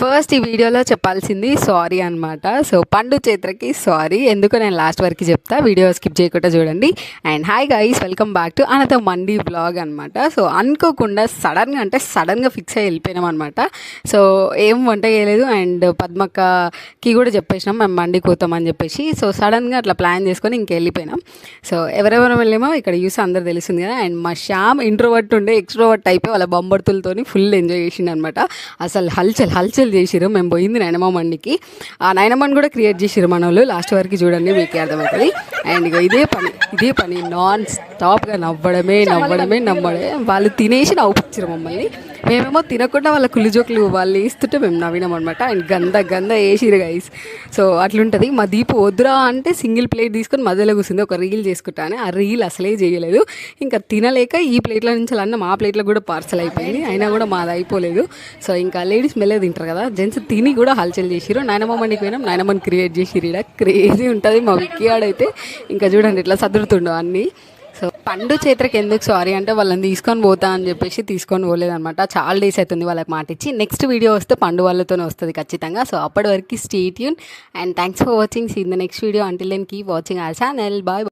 First ఈ వీడియోలో చెప్పాల్సింది సారీ అనమాట. సో పండు చైత్రకి సారీ, ఎందుకో నేను లాస్ట్ వరకు చెప్తా, వీడియో స్కిప్ చేయకుండా చూడండి. And hi guys, welcome back to another mandi blog అనమాట. సో అనుకోకుండా సడన్గా ఫిక్స్ అయ్యి వెళ్ళిపోయినాం అనమాట. సో ఏం వంట చేయలేదు, అండ్ పద్మక్కకి కూడా చెప్పేసినాం మేము మండీకి పోతామని చెప్పేసి. సో సడన్గా అట్లా ప్లాన్ చేసుకొని ఇంకెళ్ళిపోయినాం. సో ఎవరెవరం వెళ్ళామో ఇక్కడ చూసి అందరు తెలుస్తుంది కదా. అండ్ మా శ్యామ్ ఇంట్రోవర్ట్ ఉండే ఎక్స్ట్రోవర్ట్ అయిపోయి వాళ్ళ బొమ్మర్తులతోని ఫుల్ ఎంజాయ్ చేసిండు అనమాట. అసలు హల్చల్ చేసిరు. మేము పోయింది నైనమ్మ మండికి, ఆ నైనమ్మని కూడా క్రియేట్ చేసిరు మన వాళ్ళు. లాస్ట్ వరకు చూడండి, మీకే అర్థమవుతుంది. అండ్ ఇక ఇదే పని నాన్ స్టాప్గా నవ్వడమే. వాళ్ళు తినేసి నవ్వుపించారు మమ్మల్ని. మేమేమో తినకుండా వాళ్ళ కుళ్ళు జోకులు వాళ్ళు వేస్తుంటే మేము నవ్వినాం అనమాట. అండ్ గంద వేసిరు గైస్. సో అట్లుంటుంది. మా దీపు వద్దురా అంటే సింగిల్ ప్లేట్ తీసుకొని మధ్యలో కూర్చుంది, ఒక రీల్ చేసుకుంటాను. ఆ రీల్ అసలే చేయలేదు. ఇంకా తినలేక ఈ ప్లేట్ల నుంచి అన్న మా ప్లేట్లో కూడా పార్సల్ అయిపోయింది, అయినా కూడా మాది అయిపోలేదు. సో ఇంకా లేడీస్ మెల్లే తింటారు కదా, జెంట్స్ తిని కూడా హల్చల్ చేసిరు. నైనమ్మ మండికి పోయినాం, నైనమ్మని క్రియేట్ చేసిరు. ఇక్కడ క్రేజీ ఉంటుంది. మా విక్కీ ఆడైతే ఇంకా చూడండి ఇట్లా సదురుతుండో అన్నీ. సో పండు చైత్రకి ఎందుకు సారీ అంటే వాళ్ళని తీసుకొని పోతా అని చెప్పేసి తీసుకొని పోలేదనమాట. చాలా డేస్ అవుతుంది వాళ్ళకి మాట ఇచ్చి. నెక్స్ట్ వీడియో వస్తే పండు వాళ్ళతోనే వస్తుంది ఖచ్చితంగా. సో అప్పటి వరకు stay tune and thanks for watching. See in the next video. Until then keep watching our channel. Bye.